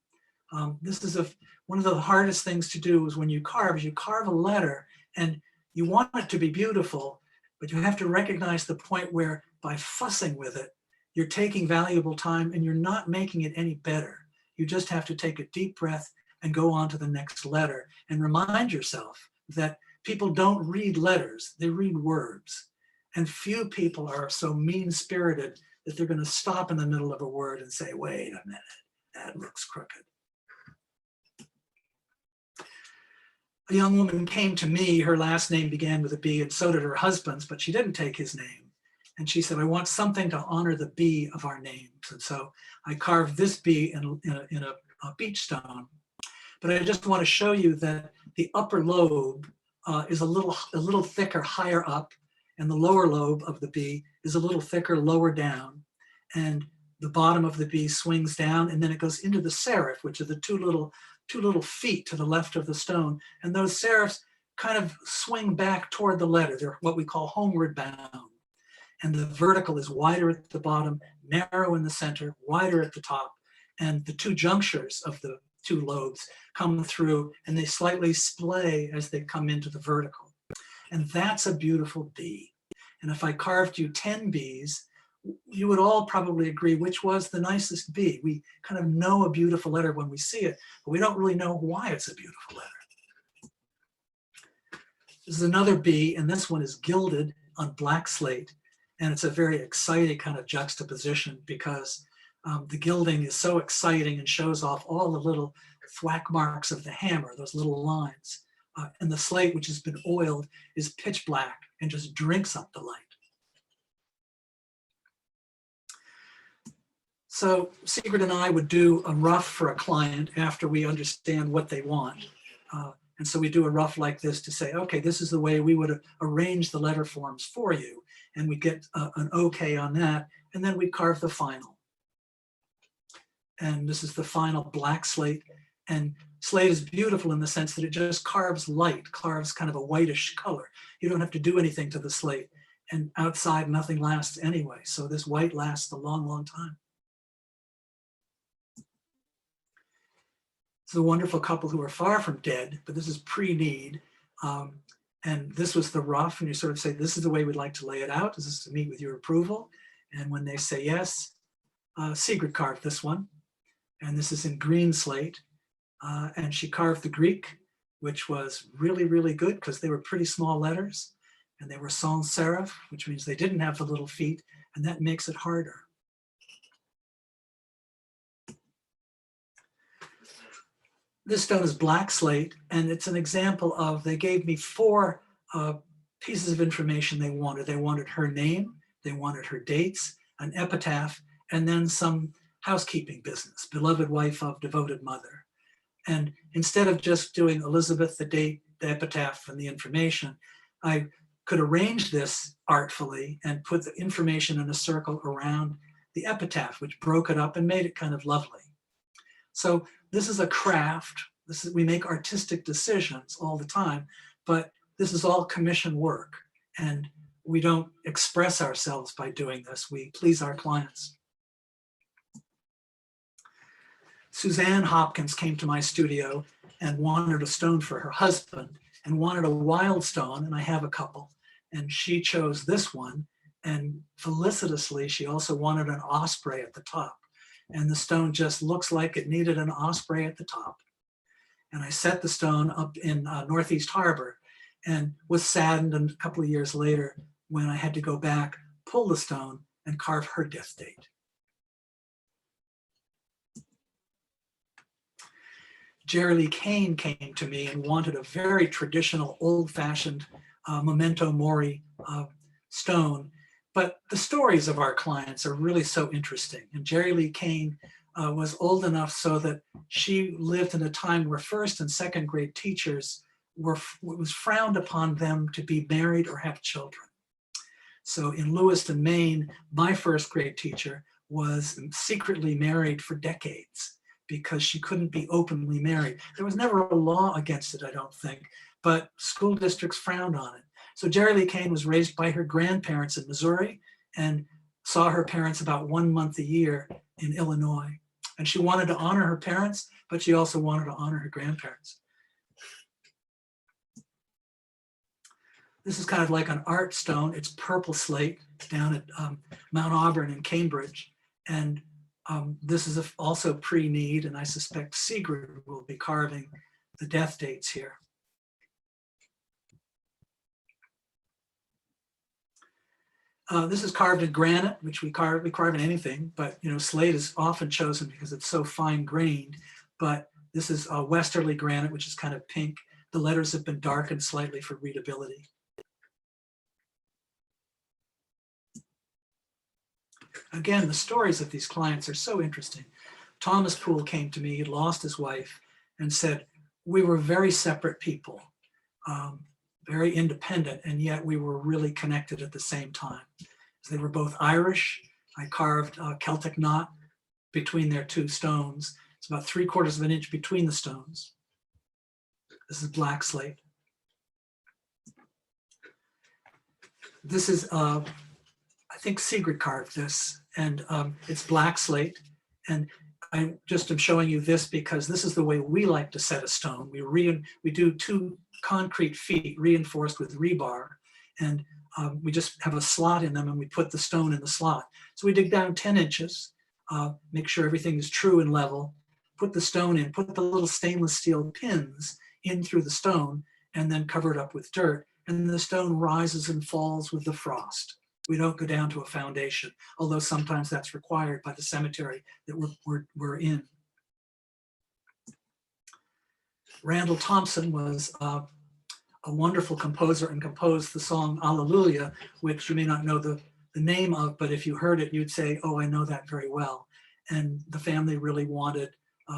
This is one of the hardest things to do is when you carve a letter and you want it to be beautiful, but you have to recognize the point where by fussing with it, you're taking valuable time and you're not making it any better. You just have to take a deep breath and go on to the next letter and remind yourself that people don't read letters, they read words. And few people are so mean-spirited that they're going to stop in the middle of a word and say, wait a minute, that looks crooked. A young woman came to me, her last name began with a B, and so did her husband's, but she didn't take his name. And she said, I want something to honor the B of our names. And so I carved this B in a beach stone. But I just want to show you that the upper lobe is a little thicker higher up, and the lower lobe of the B is a little thicker lower down. And the bottom of the B swings down, and then it goes into the serif, which are the two little feet to the left of the stone. And those serifs kind of swing back toward the letter. They're what we call homeward bound. And the vertical is wider at the bottom, narrow in the center, wider at the top. And the two junctures of the two lobes come through, and they slightly splay as they come into the vertical. And that's a beautiful B. And if I carved you 10 Bs, you would all probably agree which was the nicest B. We kind of know a beautiful letter when we see it, but we don't really know why it's a beautiful letter. This is another B, and this one is gilded on black slate. And it's a very exciting kind of juxtaposition because the gilding is so exciting and shows off all the little thwack marks of the hammer, those little lines. And the slate, which has been oiled, is pitch black and just drinks up the light. So Sigrid and I would do a rough for a client after we understand what they want. And so we do a rough like this to say, okay, this is the way we would arrange the letter forms for you. And we get an okay on that, and then we carve the final. And this is the final black slate. And slate is beautiful in the sense that it just carves light, carves kind of a whitish color. You don't have to do anything to the slate. And outside, nothing lasts anyway. So this white lasts a long, long time. It's a wonderful couple who are far from dead, but this is pre-need. And this was the rough, and you sort of say, this is the way we'd like to lay it out. Is this to meet with your approval? And when they say yes, Sigrid carved this one. And this is in green slate. And she carved the Greek, which was really, really good because they were pretty small letters. And they were sans serif, which means they didn't have the little feet, and that makes it harder. This stone is black slate, and it's an example of, they gave me 4 pieces of information they wanted. They wanted her name, they wanted her dates, an epitaph, and then some housekeeping business, beloved wife of devoted mother. And instead of just doing Elizabeth, the date, the epitaph, and the information, I could arrange this artfully and put the information in a circle around the epitaph, which broke it up and made it kind of lovely. So this is a craft. We make artistic decisions all the time, but this is all commission work. And we don't express ourselves by doing this. We please our clients. Suzanne Hopkins came to my studio and wanted a stone for her husband and wanted a wild stone, and I have a couple. And she chose this one, and felicitously, she also wanted an osprey at the top. And the stone just looks like it needed an osprey at the top. And I set the stone up in Northeast Harbor and was saddened a couple of years later when I had to go back, pull the stone, and carve her death date. Jerry Lee Kane came to me and wanted a very traditional, old-fashioned memento mori stone. But the stories of our clients are really so interesting. And Jerry Lee Kane was old enough so that she lived in a time where 1st and 2nd grade teachers it was frowned upon them to be married or have children. So in Lewiston, Maine, my 1st grade teacher was secretly married for decades because she couldn't be openly married. There was never a law against it, I don't think, but school districts frowned on it. So Jerry Lee Kane was raised by her grandparents in Missouri and saw her parents about 1 month a year in Illinois. And she wanted to honor her parents, but she also wanted to honor her grandparents. This is kind of like an art stone. It's purple slate down at Mount Auburn in Cambridge. And this is also pre-need, and I suspect Sigrid will be carving the death dates here. This is carved in granite, which we carve in anything, but slate is often chosen because it's so fine grained. But this is a westerly granite, which is kind of pink. The letters have been darkened slightly for readability. Again, the stories of these clients are so interesting. Thomas Poole came to me, he'd lost his wife, and said, we were very separate people, very independent, and yet we were really connected at the same time. So they were both Irish. I carved a Celtic knot between their two stones. It's about 3/4 of an inch between the stones. This is black slate. This is, I think Sigrid carved this, and it's black slate. And I just am showing you this because this is the way we like to set a stone. We do 2 concrete feet reinforced with rebar, and we just have a slot in them, and we put the stone in the slot. So we dig down 10 inches, make sure everything is true and level, put the stone in, put the little stainless steel pins in through the stone, and then cover it up with dirt. And the stone rises and falls with the frost. We don't go down to a foundation, although sometimes that's required by the cemetery that we're in. Randall Thompson was a wonderful composer and composed the song Alleluia, which you may not know the name of, but if you heard it, you'd say, oh, I know that very well. And the family really wanted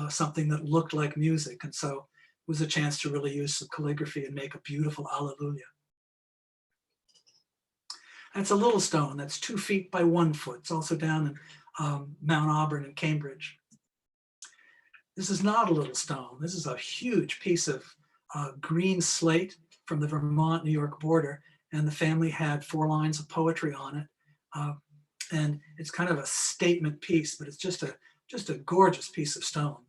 something that looked like music. And so it was a chance to really use some calligraphy and make a beautiful Alleluia. That's a little stone that's 2 feet by 1 foot. It's also down in Mount Auburn in Cambridge. This is not a little stone. This is a huge piece of green slate from the Vermont-New York border. And the family had 4 lines of poetry on it. And it's kind of a statement piece, but it's just a gorgeous piece of stone.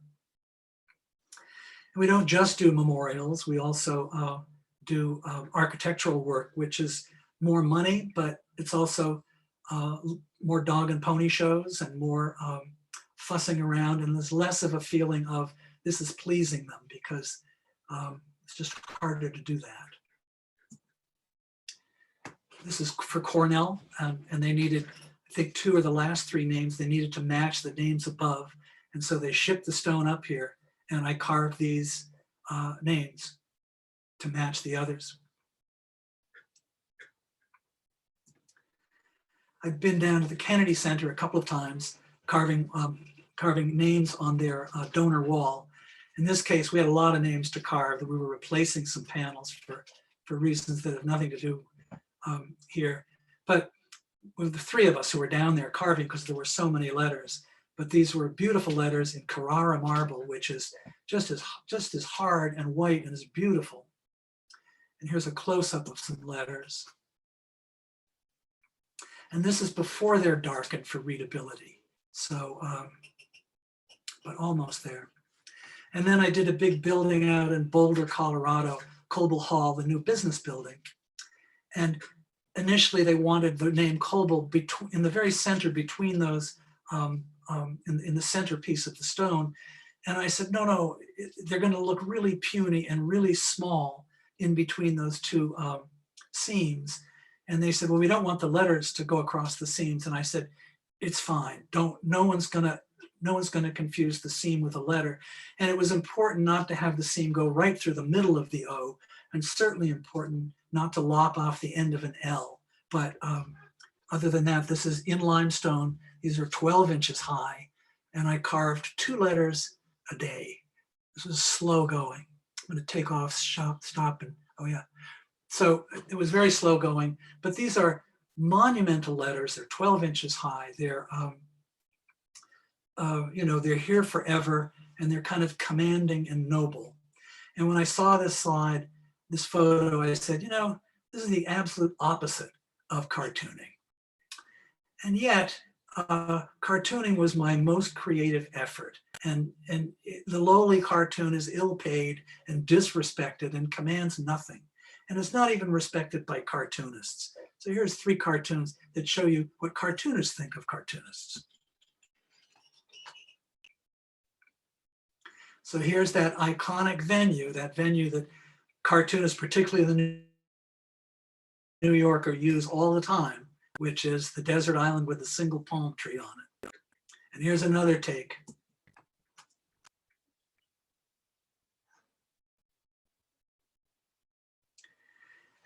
And we don't just do memorials. We also do architectural work, which is more money, but it's also more dog and pony shows and more fussing around, and there's less of a feeling of this is pleasing them because it's just harder to do that. This is for Cornell, and they needed, I think 2 of the last 3 names, they needed to match the names above, and so they shipped the stone up here, and I carved these names to match the others. I've been down to the Kennedy Center a couple of times, carving names on their donor wall. In this case, we had a lot of names to carve, that we were replacing some panels for reasons that have nothing to do here. But with the 3 of us who were down there carving because there were so many letters, but these were beautiful letters in Carrara marble, which is just as hard and white and as beautiful. And here's a close-up of some letters. And this is before they're darkened for readability. So, but almost there. And then I did a big building out in Boulder, Colorado, Coble Hall, the new business building. And initially they wanted the name Coble in the very center between those, in the centerpiece of the stone. And I said, no, they're going to look really puny and really small in between those 2 seams. And they said, well, we don't want the letters to go across the seams. And I said, it's fine. No one's gonna confuse the seam with a letter. And it was important not to have the seam go right through the middle of the O, and certainly important not to lop off the end of an L. But other than that, this is in limestone. These are 12 inches high. And I carved 2 letters a day. This was slow going. I'm gonna take off, stop, and oh yeah. So it was very slow going, but these are monumental letters. They're 12 inches high. They're, they're here forever, and they're kind of commanding and noble. And when I saw this slide, this photo, I said, this is the absolute opposite of cartooning. And yet, cartooning was my most creative effort. And the lowly cartoon is ill-paid and disrespected and commands nothing. And it's not even respected by cartoonists. So here's 3 cartoons that show you what cartoonists think of cartoonists. So here's that iconic venue that cartoonists, particularly the New Yorker, use all the time, which is the desert island with a single palm tree on it. And here's another take.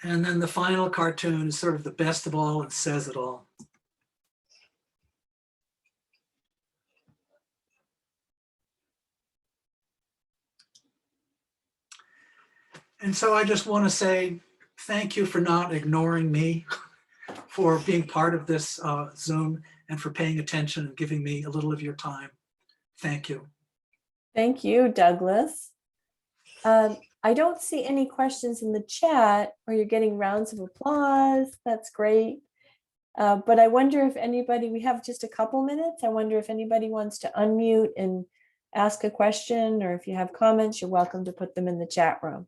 And then the final cartoon is sort of the best of all and says it all. And so I just want to say thank you for not ignoring me, for being part of this Zoom, and for paying attention and giving me a little of your time. Thank you. Thank you, Douglas. I don't see any questions in the chat, or you're getting rounds of applause. That's great. But I wonder if anybody, we have just a couple minutes. I wonder if anybody wants to unmute and ask a question, or if you have comments, you're welcome to put them in the chat room.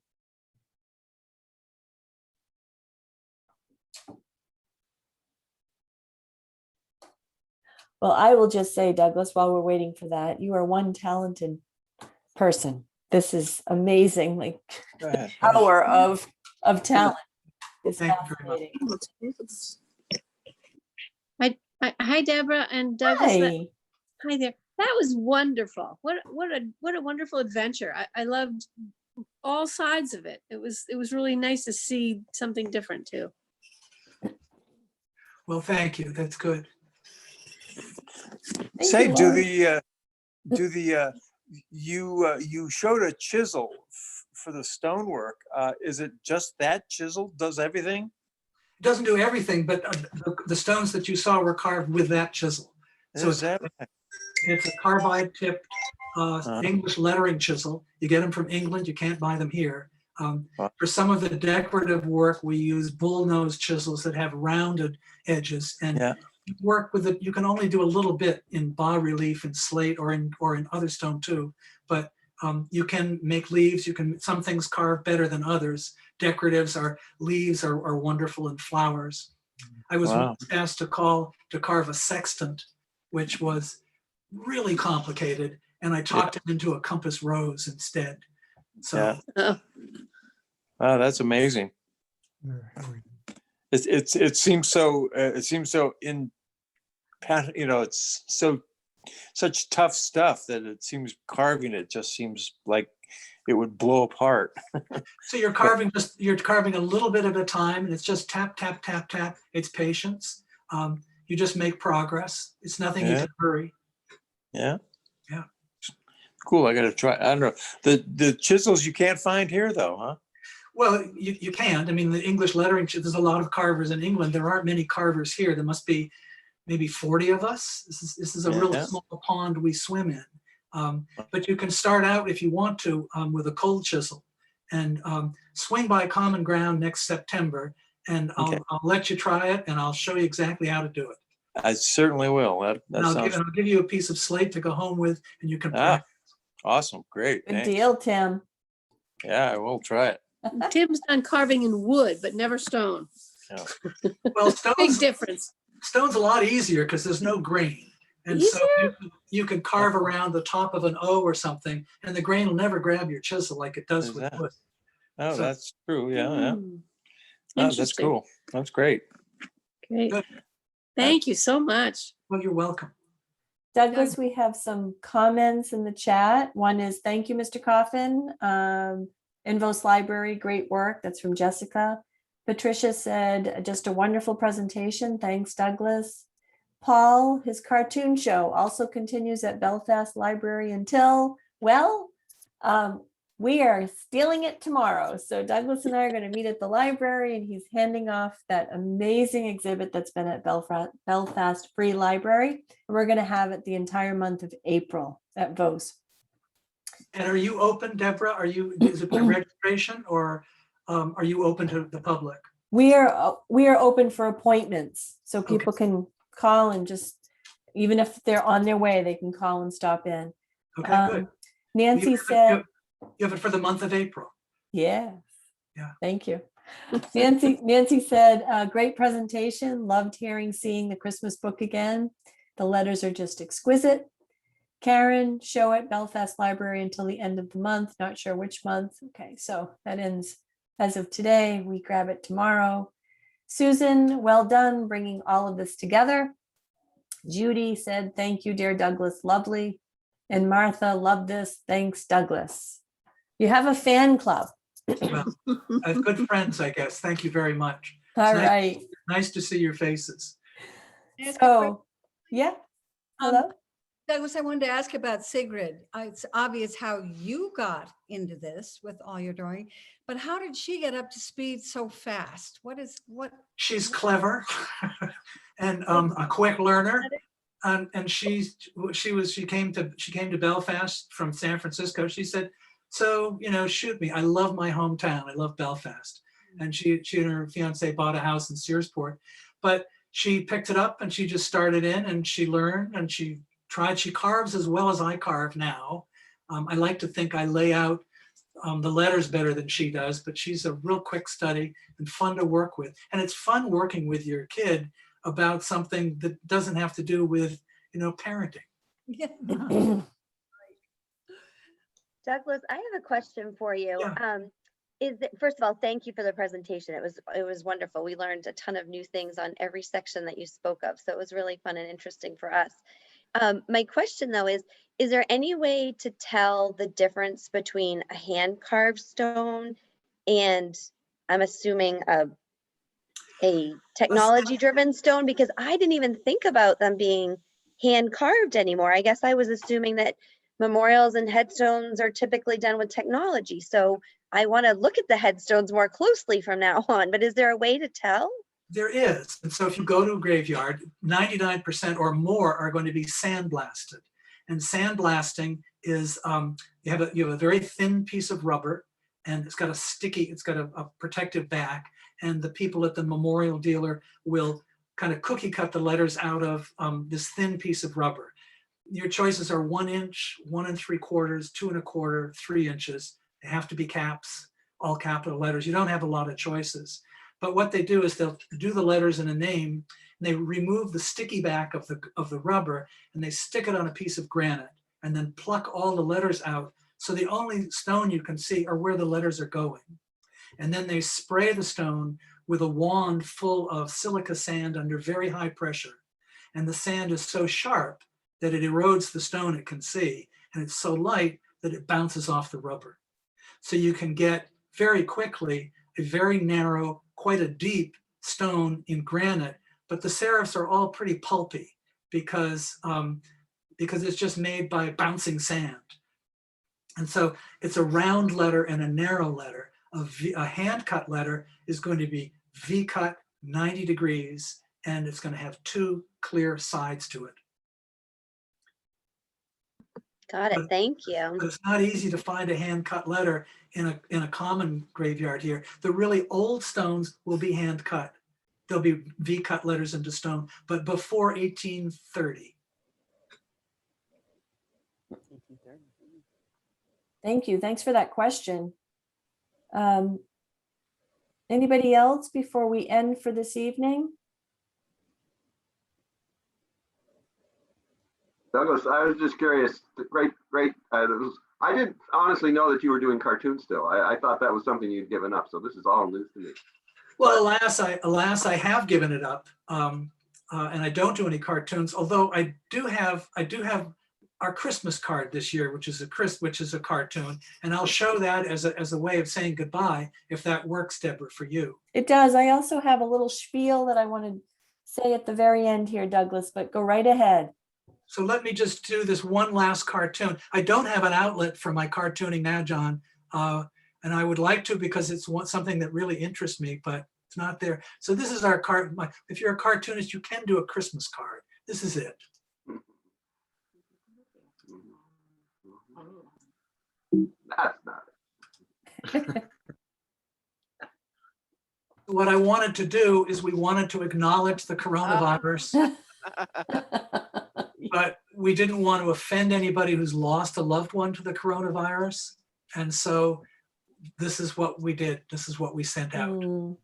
Well, I will just say, Douglas, while we're waiting for that, you are one talented person. This is amazing, like Go ahead. power of talent. It's Thank you very much. fascinating. Hi, Deborah and Douglas. Hi. Hi there. That was wonderful. What a wonderful adventure. I loved all sides of it. It was really nice to see something different too. Well, thank you. That's good. Thank Say, you, Laura. you showed a chisel for the stonework. Is it just that chisel does everything? It doesn't do everything, but the stones that you saw were carved with that chisel. So Is that it's a carbide tipped English lettering chisel. You get them from England. You can't buy them here. For some of the decorative work, we use bullnose chisels that have rounded edges, and Yeah. you work with it. You can only do a little bit in bas relief and slate, or in other stone too. But you can make leaves. You can, some things carve better than others. Decoratives are leaves are wonderful, and flowers. I was Wow. once asked to carve a sextant, which was really complicated, and I talked him into a compass rose instead. So Yeah. Oh, Wow, that's amazing. It seems so in, it's such tough stuff that it seems carving it just seems like it would blow apart. so you're carving a little bit at a time, and it's just tap, tap, tap, tap. It's patience. You just make progress. It's nothing you Yeah. can hurry. Yeah. Yeah. Cool. I got to try. I don't know. The chisels you can't find here though, huh? Well, you can't. I mean, the English lettering, there's a lot of carvers in England. There aren't many carvers here. There must be maybe 40 of us. This is a real Yeah. small pond we swim in. But you can start out, if you want to, with a cold chisel, and swing by Common Ground next September, and Okay. I'll let you try it, and I'll show you exactly how to do it. I certainly will. That And I'll sounds give you a piece of slate to go home with, and you can Ah. practice. awesome. Great. Good Thanks. deal, Tim. Yeah, I will try it. Tim's done carving in wood, but never stone. Well, Big difference. stone's a lot easier because there's no grain. And so you can carve around the top of an O or something, and the grain will never grab your chisel like it does Is with that- wood. Oh, So- that's true. Yeah. Yeah. Mm, Oh, that's Interesting. cool. That's great. Great. Good. Thank you so much. Well, you're welcome. Douglas, we have some comments in the chat. One is, thank you, Mr. Coffin. Vose Library, great work. That's from Jessica. Patricia said, just a wonderful presentation. Thanks, Douglas. Paul, his cartoon show also continues at Belfast Library until, well, we are stealing it tomorrow. So Douglas and I are going to meet at the library, and he's handing off that amazing exhibit that's been at Belfast Free Library. And we're going to have it the entire month of April at Vose. And are you open, Deborah? Is it by registration, or are you open to the public? We are open for appointments, so people can call and just, even if they're on their way, they can call and stop in. Okay, good. Nancy You said, have it for the month of April. yeah. Yeah. Thank you. Nancy said, great presentation. Loved seeing the Christmas book again. The letters are just exquisite. Karen, show at Belfast Library until the end of the month. Not sure which month. Okay, so that ends as of today. We grab it tomorrow. Susan, well done bringing all of this together. Judy said, thank you, dear Douglas, lovely. And Martha, love this, thanks, Douglas. You have a fan club. Well, I have good friends, I guess. Thank you very much. All nice- right. Nice to see your faces. Can I ask a question? So, yeah. Hello? Douglas, I wanted to ask about Sigrid. It's obvious how you got into this with all your drawing, but how did she get up to speed so fast? What? She's clever and a quick learner. And she came to Belfast from San Francisco. She said, so, shoot me. I love my hometown. I love Belfast. And she and her fiance bought a house in Searsport, but she picked it up and she just started in and she learned and she tried. She carves as well as I carve now. I like to think I lay out the letters better than she does, but she's a real quick study and fun to work with. And it's fun working with your kid about something that doesn't have to do with, parenting. Yeah. Douglas, I have a question for you. Yeah. First of all, thank you for the presentation. It was wonderful. We learned a ton of new things on every section that you spoke of. So it was really fun and interesting for us. My question though is there any way to tell the difference between a hand carved stone and I'm assuming a technology driven stone? Because I didn't even think about them being hand carved anymore. I guess I was assuming that memorials and headstones are typically done with technology. So I want to look at the headstones more closely from now on, but is there a way to tell? There is. And so if you go to a graveyard, 99% or more are going to be sandblasted. And sandblasting is, you have a very thin piece of rubber and it's got a protective back. And the people at the memorial dealer will kind of cookie cut the letters out of this thin piece of rubber. Your choices are 1 inch, 1 3/4, 2 1/4, 3 inches. They have to be caps, all capital letters. You don't have a lot of choices. But what they do is they'll do the letters in a name, and they remove the sticky back of the rubber, and they stick it on a piece of granite, and then pluck all the letters out. So the only stone you can see are where the letters are going. And then they spray the stone with a wand full of silica sand under very high pressure. And the sand is so sharp that it erodes the stone it can see, and it's so light that it bounces off the rubber. So you can get very quickly a very narrow, quite a deep stone in granite, but the serifs are all pretty pulpy because it's just made by bouncing sand. And so it's a round letter and a narrow letter. A hand cut letter is going to be V cut 90 degrees, and it's going to have 2 clear sides to it. Got it. Thank you. But it's not easy to find a hand cut letter in a common graveyard here. The really old stones will be hand cut. There'll be V cut letters into stone, but before 1830. Thank you. Thanks for that question. Anybody else before we end for this evening? Douglas, I was just curious. Great. I didn't honestly know that you were doing cartoons still. I thought that was something you'd given up. So this is all news to me. Well, alas, I have given it up, and I don't do any cartoons. Although I do have our Christmas card this year, which is a cartoon, and I'll show that as a way of saying goodbye, if that works, Deborah, for you. It does. I also have a little spiel that I want to say at the very end here, Douglas, but go right ahead. So let me just do this one last cartoon. I don't have an outlet for my cartooning now, John, and I would like to because it's something that really interests me, but it's not there. So this is our card. If you're a cartoonist, you can do a Christmas card. This is it. That's not it. What I wanted to do is we wanted to acknowledge the coronavirus, but we didn't want to offend anybody who's lost a loved one to the coronavirus. And so this is what we did. This is what we sent out. Mm.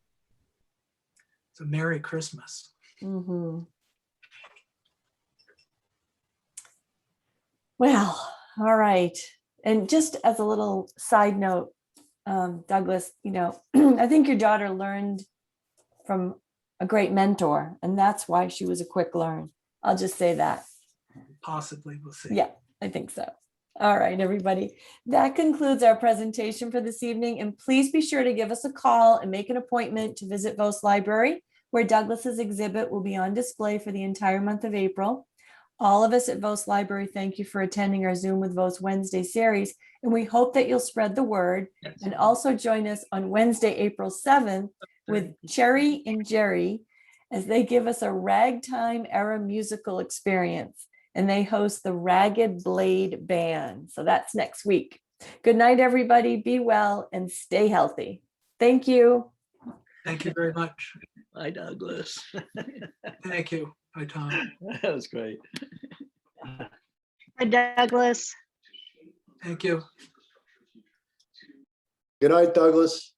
So Merry Christmas. Mhm. Well, all right. And just as a little side note, Douglas, I think your daughter learned from a great mentor, and that's why she was a quick learn. I'll just say that. Possibly, we'll see. Yeah, I think so. All right, everybody. That concludes our presentation for this evening. And please be sure to give us a call and make an appointment to visit Vose Library, where Douglas's exhibit will be on display for the entire month of April. All of us at Vose Library thank you for attending our Zoom with Vose Wednesday series, and we hope that you'll spread the word and also join us on Wednesday, April 7th with Cherry and Jerry as they give us a ragtime era musical experience, and they host the Ragged Blade Band. So that's next week. Good night, everybody. Be well and stay healthy. Thank you. Thank you very much. Bye, Douglas. Thank you. Bye, Tom. That was great. Hi, Douglas. Thank you. Good night, Douglas.